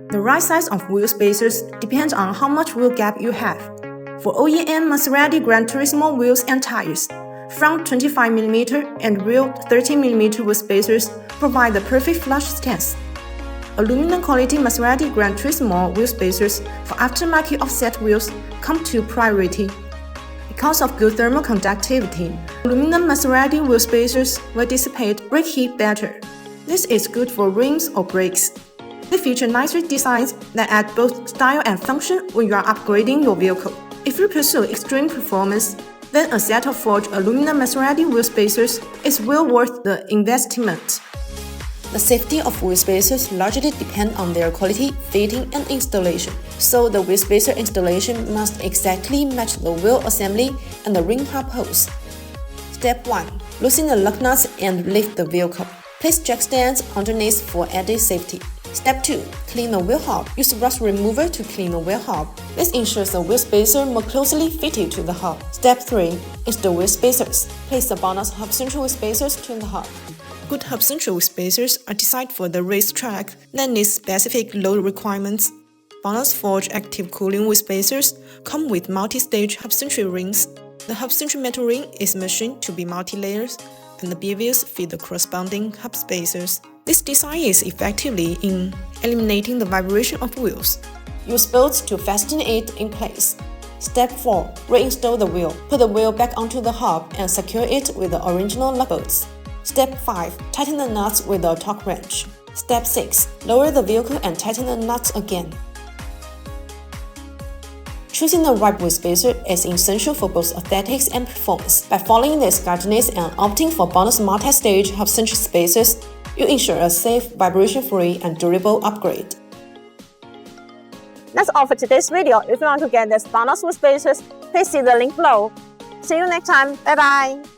The right size of wheel spacers depends on how much wheel gap you have. For OEM Maserati GranTurismo wheels and tires, front 25mm and rear 13mm wheel spacers provide the perfect flush stance. Aluminum quality Maserati GranTurismo wheel spacers for aftermarket offset wheels come to priority. Because of good thermal conductivity, aluminum Maserati wheel spacers will dissipate brake heat better. This is good for rims or brakes. They feature nicer designs that add both style and function when you are upgrading your vehicle. If you pursue extreme performance, then a set of forged aluminum Maserati wheel spacers is well worth the investment. The safety of wheel spacers largely depend on their quality, fitting, and installation. So the wheel spacer installation must exactly match the wheel assembly and the ring hub holes. Step 1. Loosen the lug nuts and lift the vehicle. Place jack stands underneath for added safety. Step 2. Clean the wheel hub. Use rust remover to clean the wheel hub. This ensures the wheel spacer more closely fitted to the hub. Step 3. Install wheel spacers. Place the BONOSS hub-centric wheel spacers to the hub. Good hub-centric wheel spacers are designed for the racetrack that needs specific load requirements. BONOSS forged active cooling wheel spacers come with multi-stage hub-centric rings. The hub-centric metal ring is machined to be multi-layers, and the beavers fit the corresponding hub spacers. This design is effectively in eliminating the vibration of wheels. Use bolts to fasten it in place. Step 4. Reinstall the wheel. Put the wheel back onto the hub and secure it with the original lug bolts. Step 5. Tighten the nuts with a torque wrench. Step 6. Lower the vehicle and tighten the nuts again. Choosing the right wheel spacer is essential for both aesthetics and performance. By following these guidelines and opting for BONOSS multi-stage hub-centric spacers, you ensure a safe, vibration-free, and durable upgrade. That's all for today's video. If you want to get these BONOSS wheel spacers, please see the link below. See you next time. Bye bye.